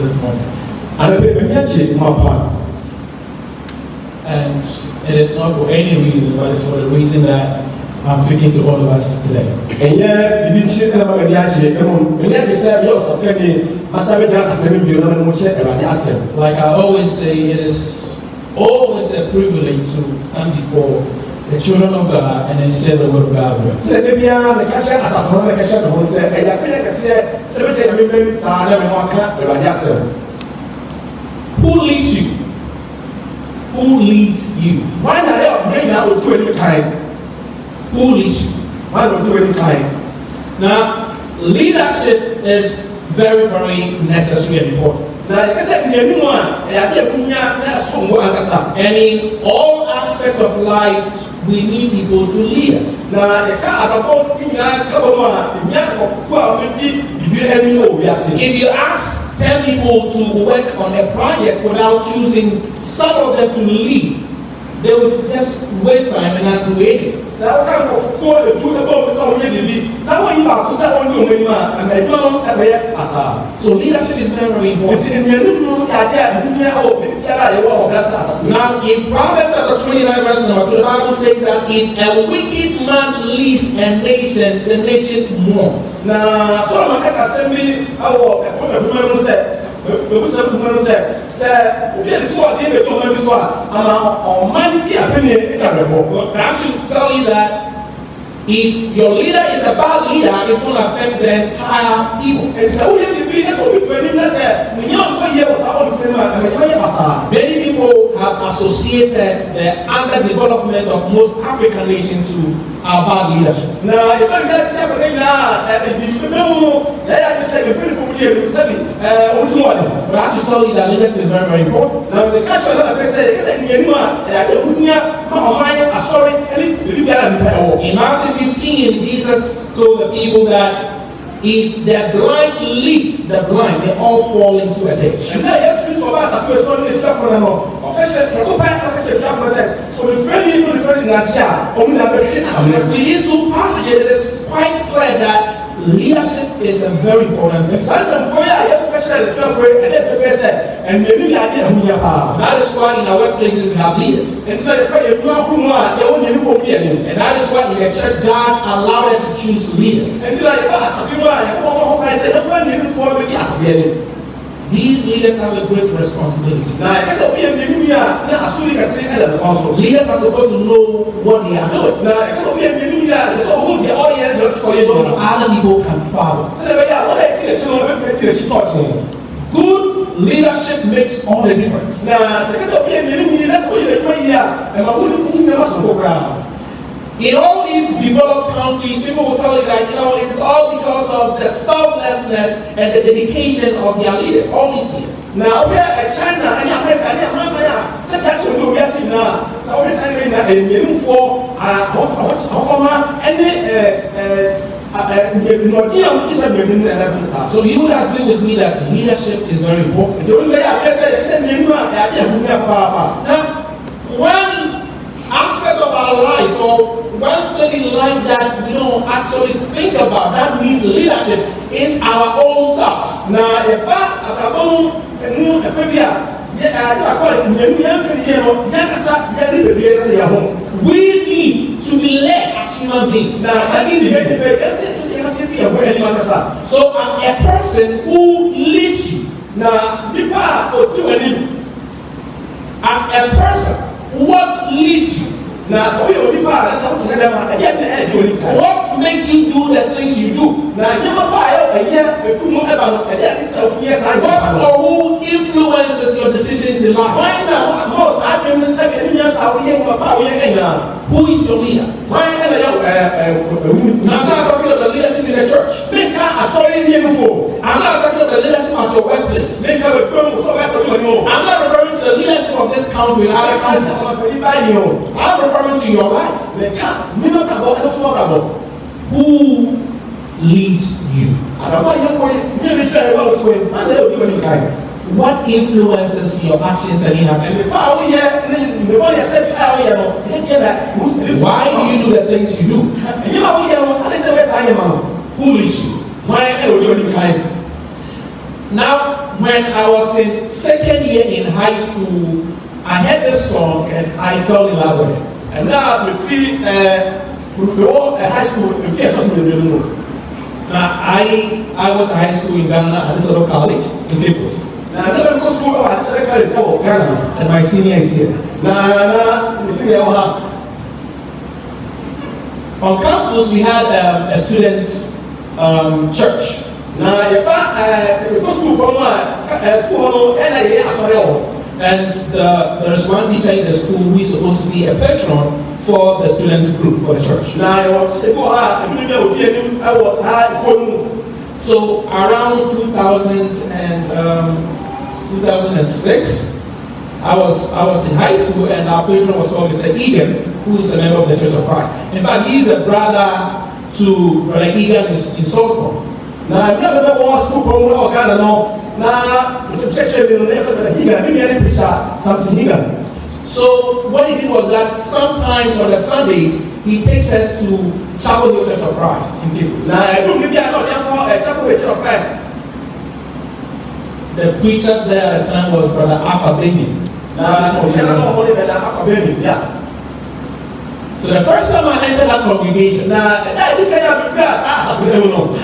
this morning. And it is not for any reason, but it's for the reason that I'm speaking to all of us today. Like I always say, it is always a privilege to stand before the children of God and then share the word of God with them. Who leads you? Who leads you? Why not help do any kind? Who leads you? Why not do any kind? Now, leadership is very, very necessary and important. And in all aspects of life, we need people to lead us. If you ask 10 people to work on a project without choosing some of them to lead, they would just waste time and not do anything. So leadership is very, very important. Now in Proverbs chapter 29 verse number 2, the Bible says that if a wicked man leads a nation, the nation mourns. But I should tell you that if your leader is a bad leader, it will affect the entire people. Many people have associated the underdevelopment of most African nations to our bad leadership. But I should tell you that leadership is very, very important. In Matthew 15, Jesus told the people that if the blind leads the blind, they all fall into a ditch. With these two passages, it is quite clear that leadership is a very important thing. That is why in our workplaces we have leaders. And that is why in the church God allowed us to choose leaders. These leaders have a great responsibility. Leaders are supposed to know what they are doing, so other people can follow. Good leadership makes all the difference. In all these developed countries, people will tell you that, it's all because of the selflessness and the dedication of their leaders, all these years. Now, we are China and America, and so you would agree with me that leadership is very important. Now, one aspect of our lives, or one thing in life that we don't actually think about that needs leadership is our own selves. We need to be led as human beings. So as a person who leads you, as a person, what leads you? What makes you do the things you do? What or who influences your decisions in life? Who is your leader? I'm not talking about the leadership in the church. I'm not talking about the leadership at your workplace. I'm not referring to the leadership of this country and other countries. I'm referring to your life. Who leads you? What influences your actions and inactions? Why do you do the things you do? Who leads you? Now, when I was in second year in high school, I heard this song and I fell in love with it. And now we feel we all high school in fear doesn't know. Now, I went to high school in Ghana at this other college in Cape Coast. Now I never go to school at this college in Ghana. And my senior is here. Now the senior will have. On campus, we had a students' church. Now you go school and there's one teacher in the school who is supposed to be a patron for the students group for the church. So around 2006, I was in high school and our patron was called Mr. Egan, who is a member of the Church of Christ. In fact, he is a brother to Brother Egan in Saltmore. Now I never want school from Ghana no. Now it's a protection in the effort that he got me any picture something he got. So what he did was that sometimes on the Sundays he takes us to Chapel Hill Church of Christ in Cape Coast. Now I don't maybe I know Chapel Hill Church of Christ. The preacher there at the time was Brother Akabeni. Yeah. So the first time I entered that congregation, I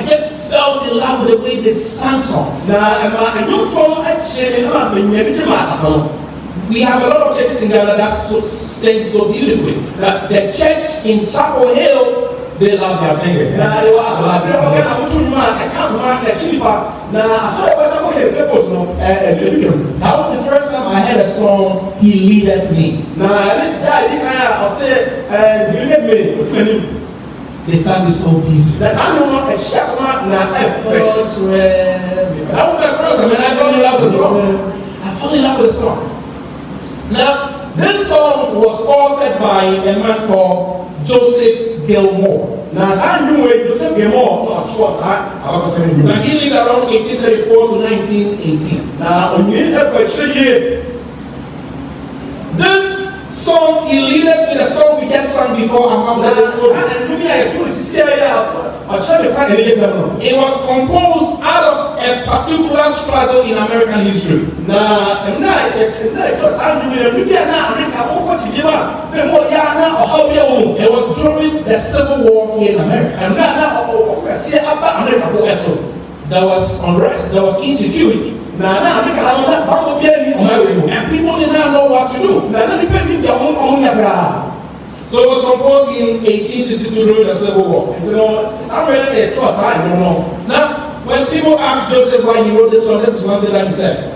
just felt in love with the way they sang songs. We have a lot of churches in Ghana that sing so beautifully. The church in Chapel Hill, they love their singing. That was the first time I heard a song, He Leadeth Me. They sang it so beautiful. That was my first time, and I fell in love with the song. I fell in love with the song. Now, this song was authored by a man called Joseph Gilmore. Now, he lived around 1834 to 1918. This song, He Leadeth Me, the song we just sang before among the it was composed out of a particular struggle in American history. It was during the Civil War here in America. There was unrest, there was insecurity. And people did not know what to do. So it was composed in 1862 during the Civil War. Now, when people ask Joseph why he wrote this song, this is one thing that he said.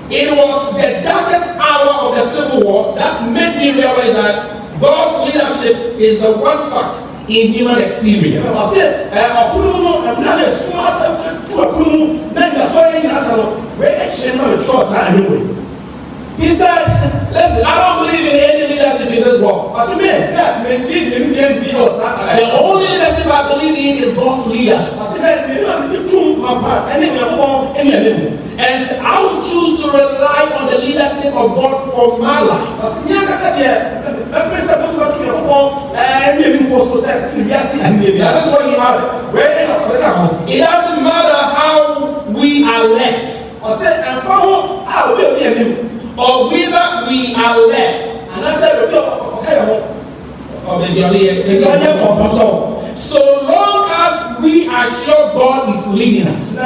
It was the darkest hour of the Civil War that made me realize that God's leadership is the one fact in human experience. He said, listen, I don't believe in any leadership in this world. The only leadership I believe in is God's leadership. And I will choose to rely on the leadership of God for my life. That's what he added. It doesn't matter how we are led, or whether we are led. So long as we are sure God is leading us.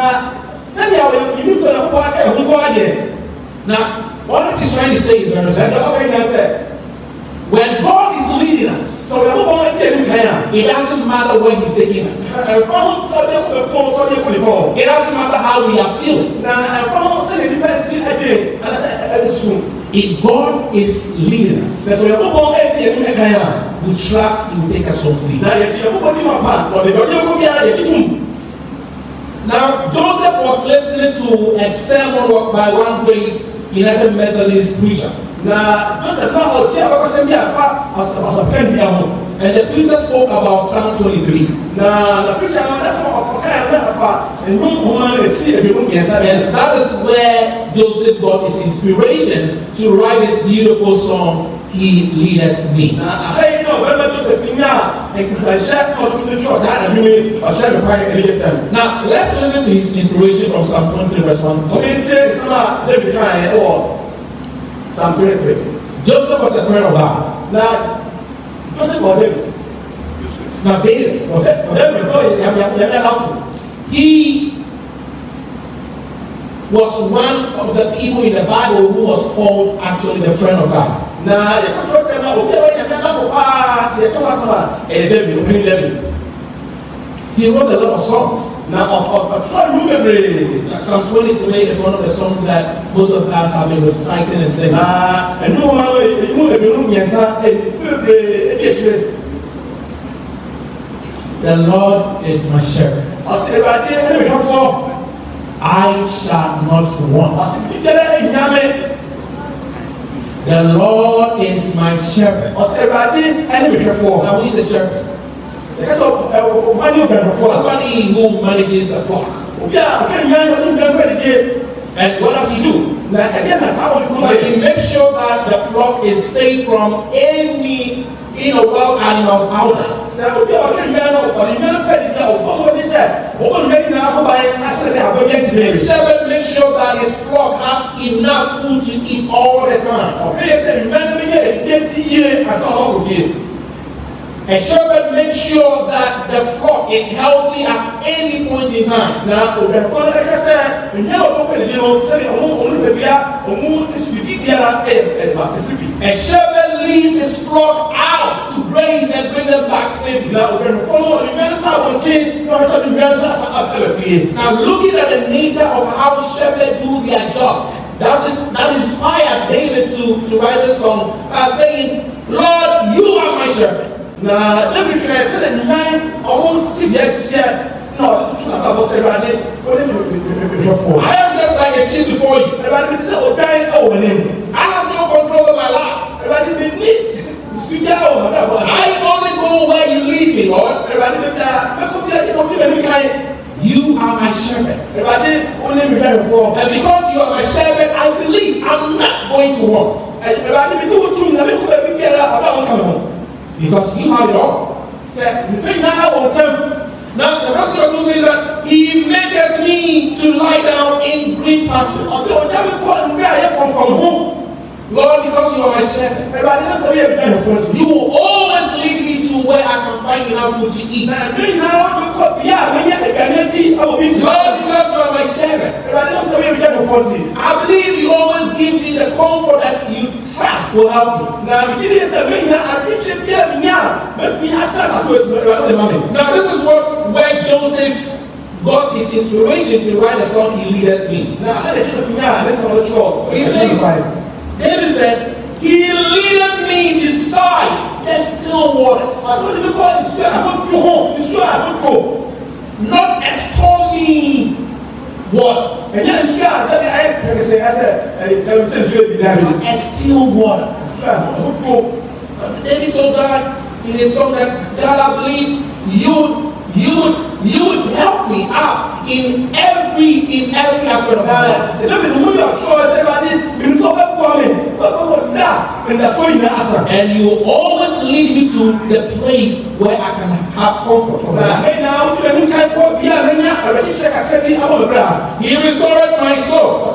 Now, what it is trying to say is very simple. When God is leading us, it doesn't matter where He's taking us. It doesn't matter how we are feeling. If God is leading us, we trust He will take us home safe. Now, Joseph was listening to a sermon by one great United Methodist preacher. And the preacher spoke about Psalm 23. And that is where Joseph got his inspiration to write this beautiful song, He Leadeth Me. Now, let's listen to his inspiration from Psalm 23, verse 1 to 4. Psalm 23. Joseph was a friend of God. Now, Joseph was David. Now, David was he was one of the people in the Bible who was called actually the friend of God. Now, he wrote a lot of songs. Now, Psalm 23 is one of the songs that most of us have been reciting and singing. The Lord is my shepherd. I shall not want. The Lord is my shepherd. Now, who is a shepherd? Somebody who manages a flock. And what does he do? But he makes sure that the flock is safe from any wild animals out there. The shepherd makes sure that his flock have enough food to eat all the time. A shepherd makes sure that the flock is healthy at any point in time. A shepherd leads his flock out to graze and bring them back safely. Now, looking at the nature of how shepherds do their jobs, that inspired David to write this song by saying, Lord, you are my shepherd. Now, David said, almost 6 years here. No, I am just like a sheep before you. I have no control over my life. I only go where you lead me, Lord. You are my shepherd. And because you are my shepherd, I believe I'm not going to want. Because you have it all. Now, the verse number 2 says that he maketh me to lie down in green pastures. Lord, because you are my shepherd, you will always lead me to where I can find enough food to eat. Lord, because you are my shepherd, I believe you always give me the comfort that you trust will help me. Now, this is where Joseph got his inspiration to write the song, He Leadeth Me. He says, David said, He leadeth me beside the still waters. Not a stormy water. A still water. David told God in his song that, God, I believe you would help me out in every aspect of my life. And you always lead me to the place where I can have comfort from that. He restored my soul.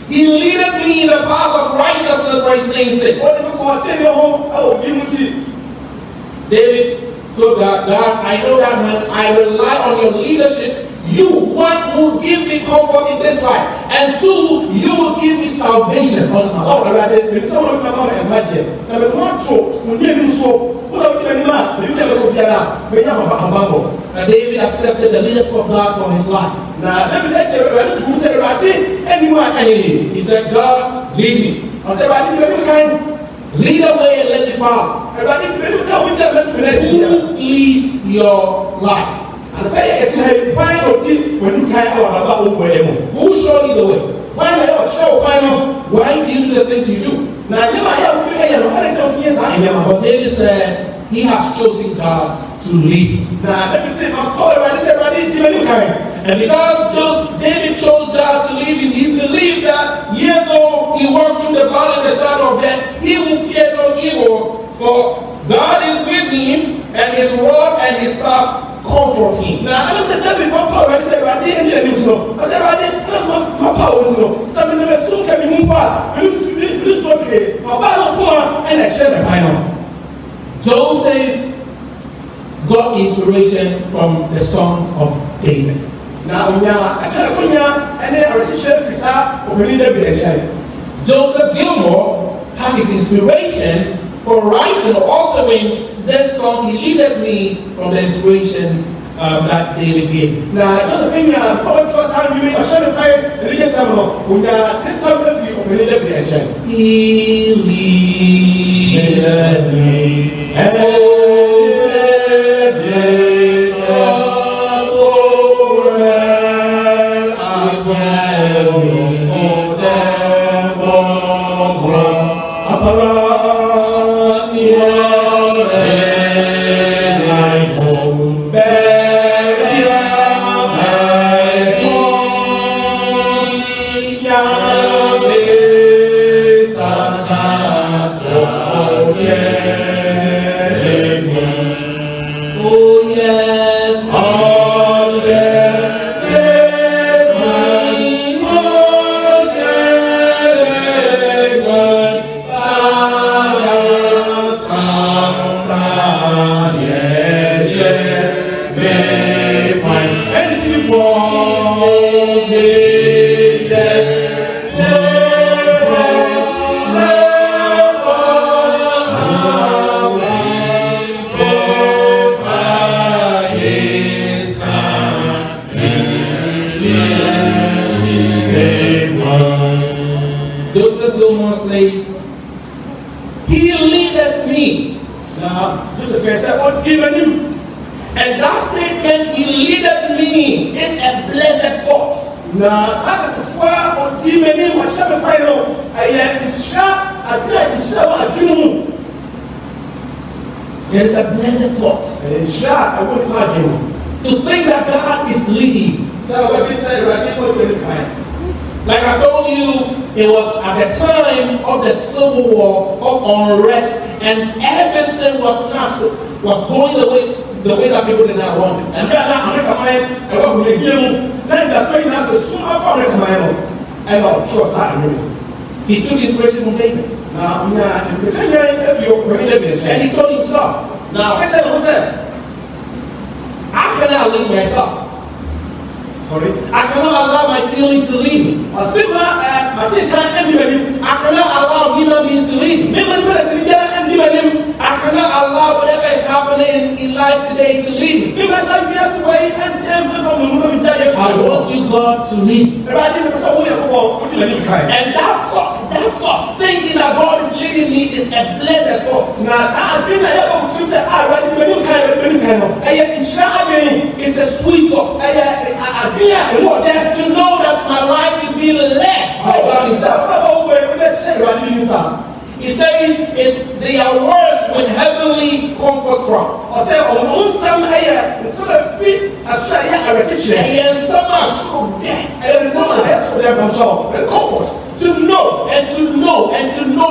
He leadeth me in the path of righteousness for his name's sake. David told God, I know that when I rely on your leadership, you, one, will give me comfort in this life, and two, you will give me salvation unto my life. Now David accepted the leadership of God for his life. He said, God, lead me. Lead away and let me follow. Who leads your life? Who show you the way? Why do you do the things you do? But David said he has chosen God to lead him. And because David chose God to lead him, he believed that yet he walks through the valley of the shadow of death, he will fear no evil, for God is with no some never soon can be mumpa we so okay about no and I share the final. Joseph got inspiration from the song of David. Now and then our teacher Fisa opening the Joseph Gilmore had his inspiration for writing or authoring this song, He Leadeth Me, from the inspiration that David gave. Now, Joseph for the first time, you are trying to find religious ceremony. When this song you opening the He leadeth me. Joseph Gilmore says, He leadeth me. Now, Joseph said, "What given him?" And that statement, He leadeth me, is a blessed thought. Now, Saturday, what given him? What shall we find out? I am sharp. I do. There is a blessed thought. Sharp. I wouldn't imagine. To think that God is leading you. So, what we said, I think what we're kind. Like I told you, it was at the time of the Civil War of unrest, and everything was going the way that people did not want it. And then America mind, and what we do, then that's why you know, so far America mind, and I'll trust that. He took inspiration from David. Now, if you're really and he told himself, now, I said, what's that? I cannot lead myself. Sorry? I cannot allow my feelings to lead me. I cannot allow human beings to lead me. I cannot allow whatever is happening in life today to lead me. I want you, God, to lead me. And that thought, thinking that God is leading me, is a blessed thought. It's a sweet thought. To know that my life is being led by God Himself. He says they are words with heavenly comfort from. And some are comfort. To know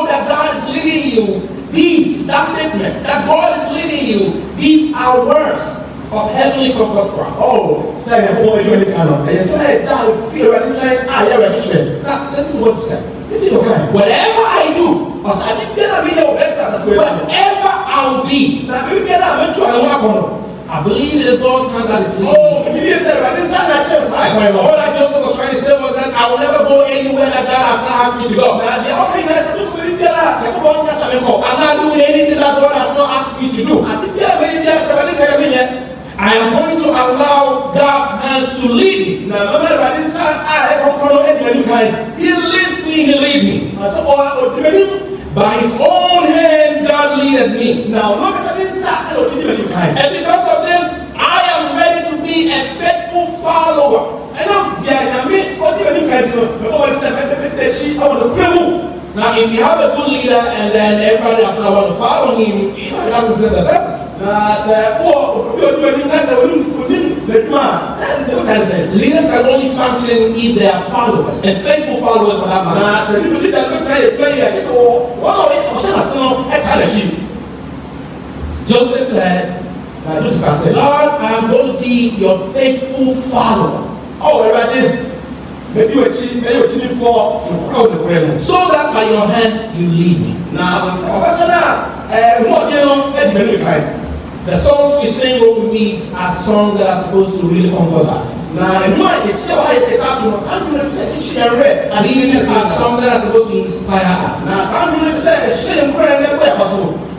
that God is leading you. That statement, that God is leading you, these are words of heavenly comfort from. Oh, say I want to do any kind of. And so I feel ready to now, listen to what you said. Whatever I do, wherever I'll be, I believe it is God's hand that is leading me. All that Joseph was trying to say was that I will never go anywhere that God has not asked me to go. I'm not doing anything that God has not asked me to do. I am going to allow God's hands to lead me. He leads me, He leads me. By His own hand, God leadeth me. And because of this, I am ready to be a faithful follower. Now, if you have a good leader and then everybody does not want to follow him, it doesn't serve the purpose. Leaders can only function if they are followers, and faithful followers for that matter. Joseph said, Lord, I am going to be your faithful follower. maybe we achieve for the crowd the prayer. So that by your hand you lead me. Now, what you know, the songs we sing when we meet are songs that are supposed to really comfort us. Now, and these are songs that are supposed to inspire us.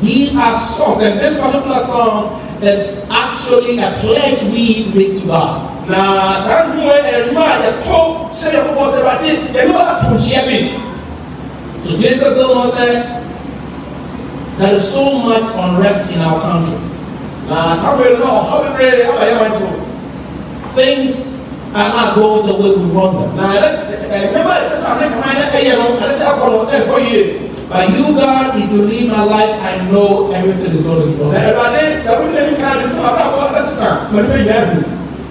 These are songs, and this particular song is actually a pledge we make to God. So Jason Gilmore said, there is so much unrest in our country. Things are not going the way we want them. But you, God, if you lead my life, I know everything is going to be wrong.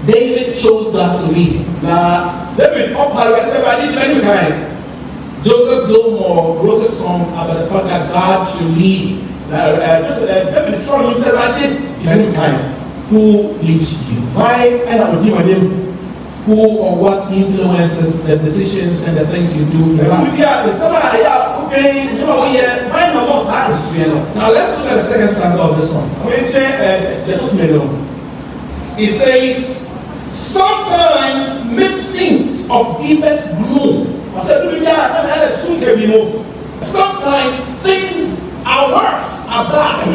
David chose God to lead him. Joseph Gilmore wrote a song about the fact that God should lead him. Who leads you? Who or what influences the decisions and the things you do in life? Now let's look at the second stanza of this song. It says, sometimes mid scenes of deepest gloom. Sometimes things are worse, are bad.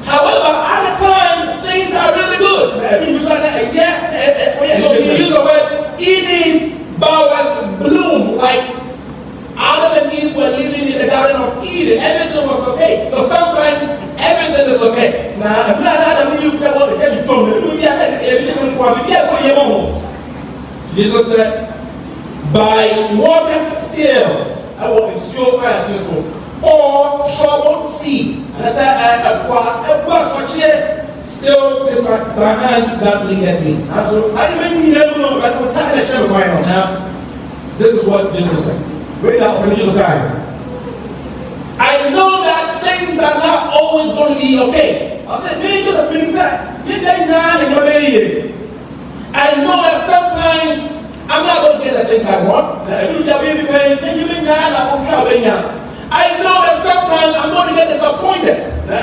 However, other times things are really good. So he used the word, Eden's bowers bloom, like Adam and Eve were living in the Garden of Eden. Everything was okay. So sometimes everything is okay. Jesus said, by waters still, or troubled sea, still this thy hand that leadeth me. Now, this is what Jesus said. I know that things are not always going to be okay. I know that sometimes I'm not going to get the things I want. I know that sometimes I'm going to get disappointed. I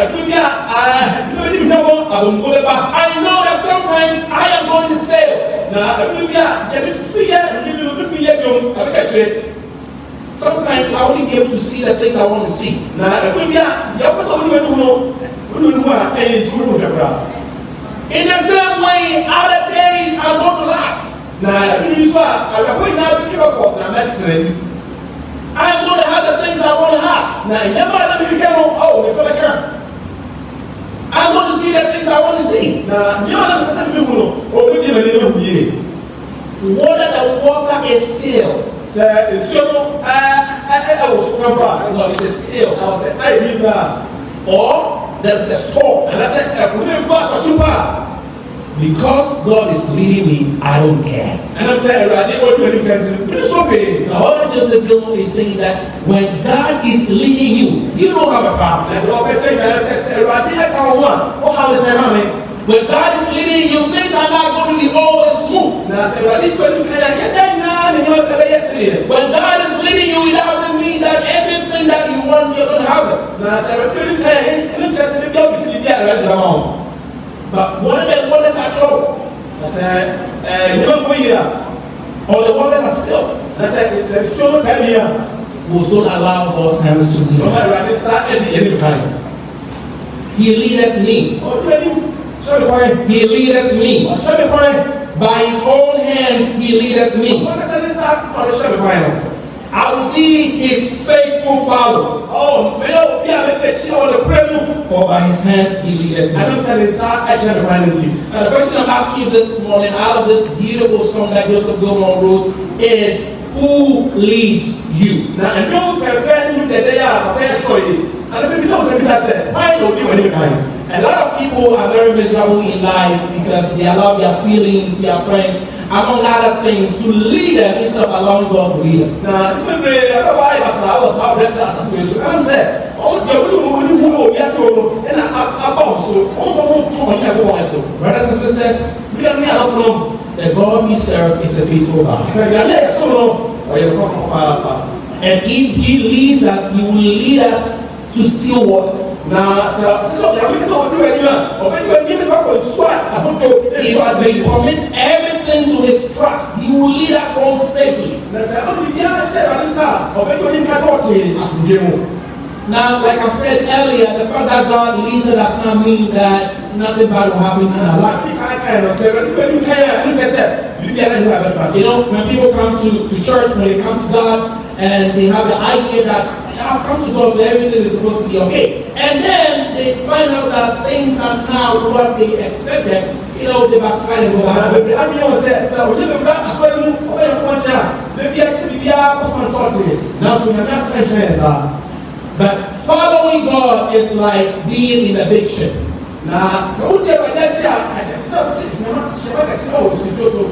know that sometimes I am going to fail. Sometimes I won't be able to see the things I want to see. In the same way, other days I'm going to laugh. I'm going to have the things I want to have. I'm going to see the things I want to see. Whether the water is still. No, it is still. Or there is a storm. Because God is leading me, I don't care. And I'm saying, what Joseph Gilmore is saying that when God is leading you, you don't have a problem. When God is leading you, things are not going to be always smooth. When God is leading you, it doesn't mean that everything that you want, you're going to have it. But when the waters are troubled, or the waters are still, we don't allow God's hands to lead us. He leadeth me. He leadeth me. By his own hand he leadeth me. I will be his faithful follower. For by his hand he leadeth me. Now the question I'm asking you this morning, out of this beautiful song that Joseph Gilmore wrote, is who leads you? Now, a lot of people are very miserable in life because they allow their feelings, their friends, among other things, to lead them instead of allowing God to lead them. Brothers and sisters, the God we serve is a faithful God. And if He leads us, He will lead us to still waters. If we commit everything to His trust, He will lead us home safely. Now, like I said earlier, the fact that God leads us does not mean that nothing bad will happen in our life. You know, when people come to church, when they come to God, and they have the idea that I've come to God, so everything is supposed to be okay. And then they find out that things are not what they expected. You know, they backslide and go back. But following God is like being in a big ship.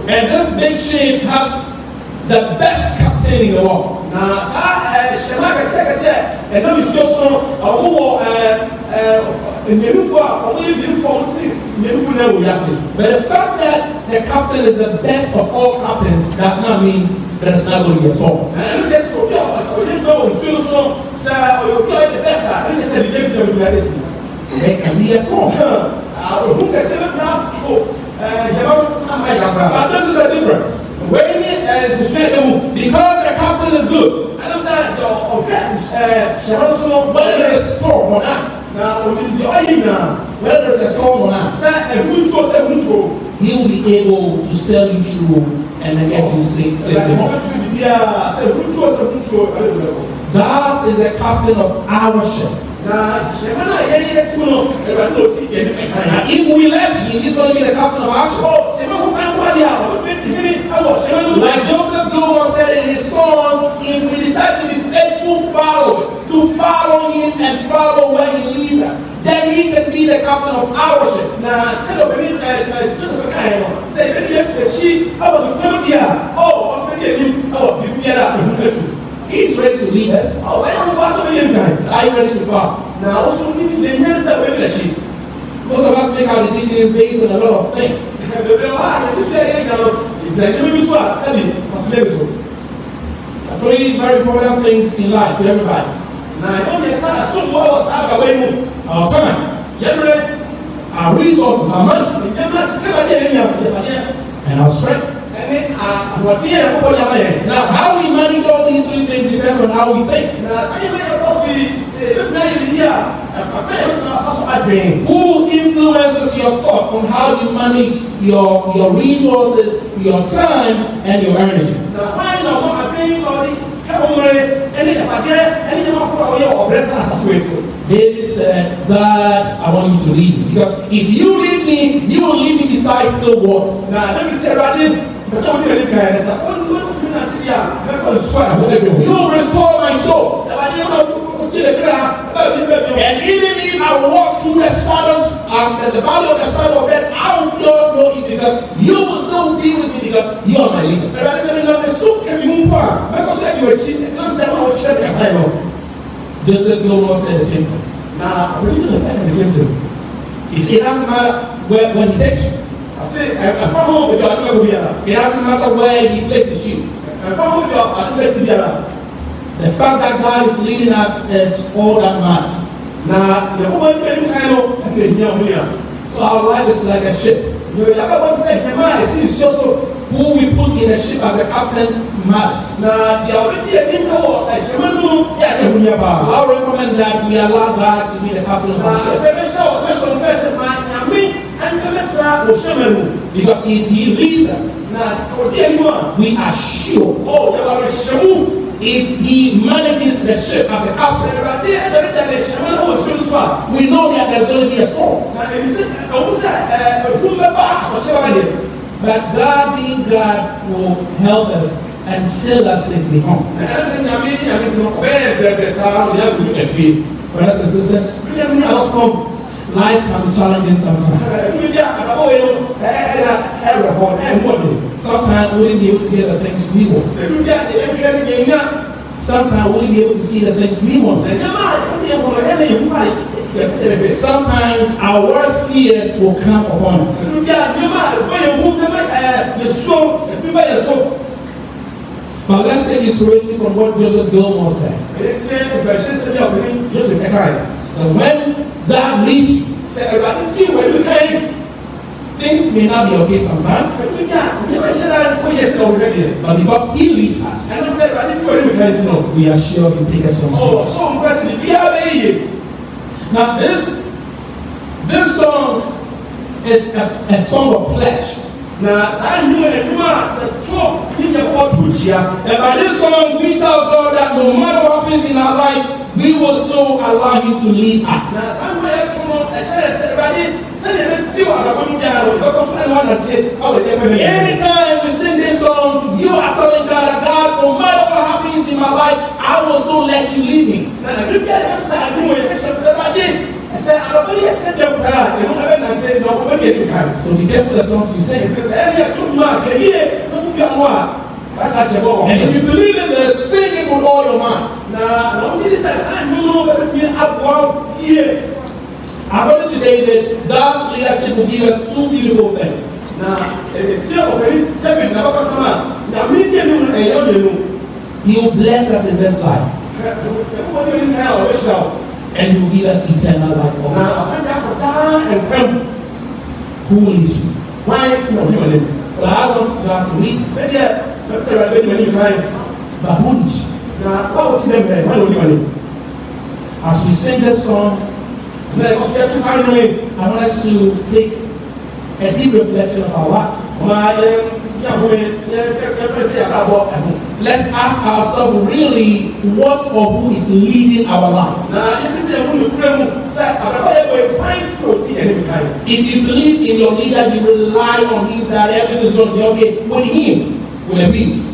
And this big ship has the best captain in the world. But the fact that the captain is the best of all captains does not mean that it's not going to be a storm. There can be a storm. But this is the difference. Because the captain is good, whether there is a storm or not, whether there is a storm or not, He will be able to sail you through and then get you safely home. God is the captain of our ship. If we let Him, He's going to be the captain of our ship. Like Joseph Gilmore said in his song, if we decide to be faithful followers, to follow Him and follow where He leads us, then He can be the captain of our ship. He's ready to lead us. Are you ready to follow? Most of us make our decisions based on a lot of things. Three very important things in life to everybody: our time, our resources, our money, and our strength. Now, how we manage all these three things depends on how we think. Who influences your thought on how you manage your resources, your time, and your energy? David said, God, I want you to lead me. Because if you lead me, you will lead me beside still waters. You will restore my soul. And even if I walk through the shadows, the valley of the shadow of death, I will fear no evil, because you will still be with me, because you are my leader. Joseph Gilmore said the same thing. He said, it doesn't matter where he takes you. It doesn't matter where He places you. The fact that God is leading us is all that matters. So our life is like a ship. Who we put in a ship as a captain matters. I'll recommend that we allow God to be the captain of our ship. Because if He leads us, we are sure. If He manages the ship as a captain, we know that there's going to be a storm. But God, being God, will help us and sail us safely home. Brothers and sisters, life can be challenging sometimes. Sometimes we wouldn't be able to get the things we want. sometimes we won't be able to see the things we want to see. Sometimes our worst fears will come upon us. But let's take inspiration from what Joseph Gilmore said. That when God leads you, things may not be okay sometimes, but because He leads us, we are sure He'll take us somewhere. Now this song is a song of pledge. And by this song, we tell God that no matter what happens in our life, we will still allow Him to lead us. Anytime we sing this song, you are telling God that God, no matter what happens in my life, I will still let you lead me. So be careful the songs you sing. And if you believe in this, sing it with all your might. According to David, God's leadership will give us two beautiful things. He will bless us in this life, and He will give us eternal life also. Who will lead you? Well, I want God to lead you. But who leads you? As we sing this song, I want us to take a deep reflection of our lives. Let's ask ourselves really what or who is leading our lives. If you believe in your leader, you rely on him that everything is going to be okay with him, with the wheels.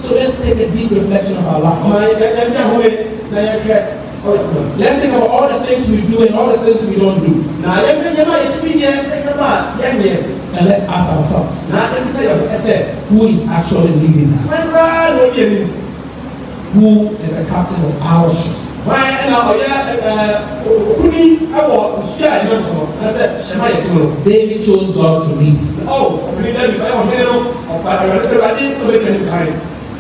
So let's take a deep reflection of our lives. Let's think about all the things we do and all the things we don't do. And let's ask ourselves, who is actually leading us? Who is the captain of our ship? David chose God to lead him.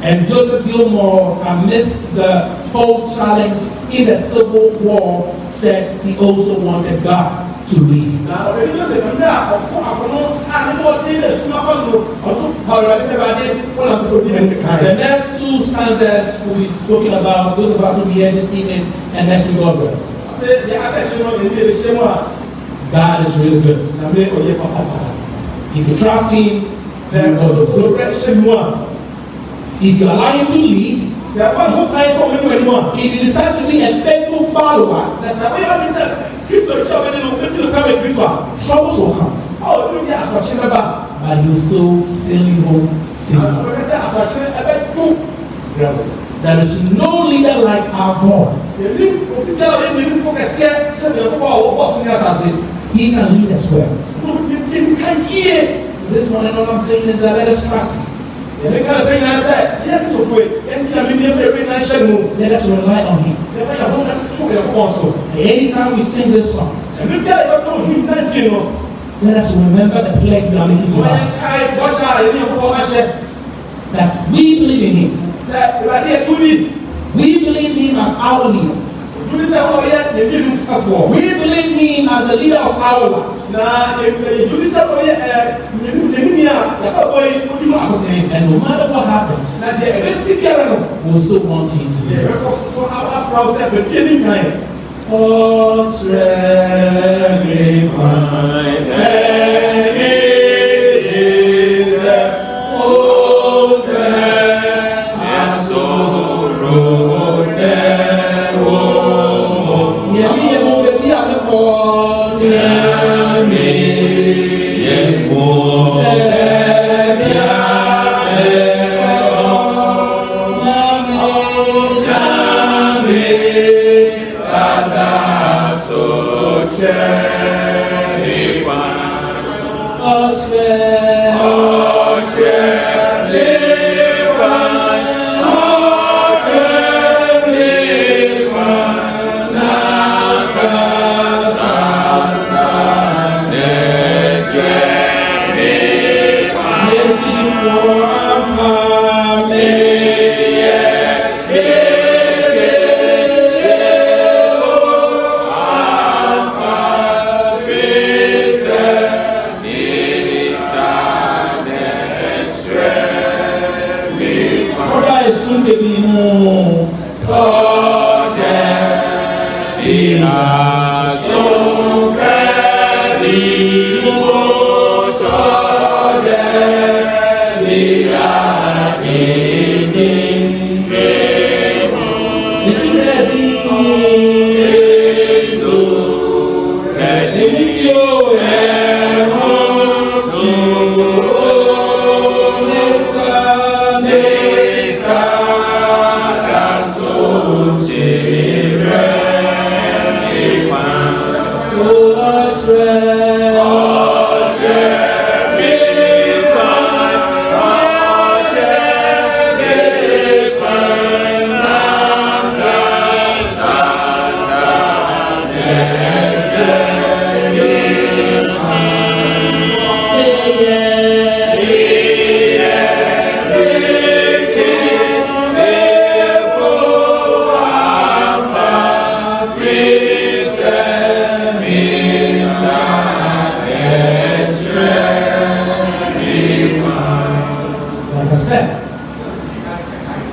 And Joseph Gilmore, amidst the whole challenge in the Civil War, said he also wanted God to lead him. The next two stanzas will be spoken about, those of us who will be here this evening, and next week God will. God is really good. If you trust Him, God is good. If you allow Him to lead, if you decide to be a faithful follower, troubles will come. But He will still sail you home safely. There is no leader like our God. He can lead us well. So this morning all I'm saying is that let us trust Him. Let us rely on Him. Anytime we sing this song, let us remember the pledge we are making to God. That we believe in Him. We believe Him as our leader. We believe Him as the leader of our lives. And no matter what happens, we'll still want Him to do this.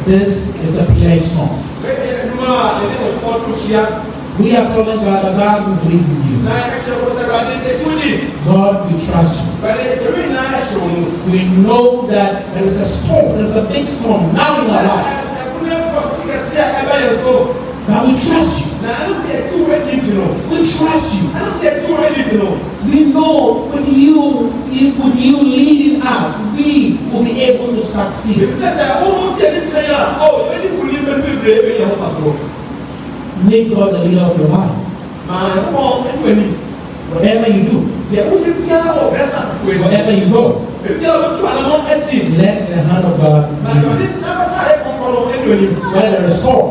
This is a PA song. We are telling God that God, we believe in you. God, we trust you. We know that there is a storm, there is a big storm now in our lives. But we trust you. We trust you. We know with you leading us, we will be able to succeed. Make God the leader of your life. Whatever you do, wherever you go, let the hand of God lead you. Whether there is storm,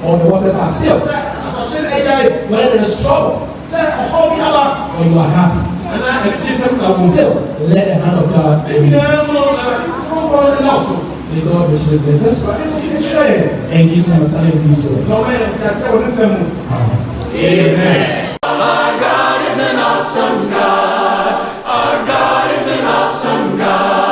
or the waters are still, whether there is trouble, or you are happy, still let the hand of God lead you. May God richly bless us and give us understanding of these words. Amen. Amen. Our God is an awesome God. Our God is an awesome God.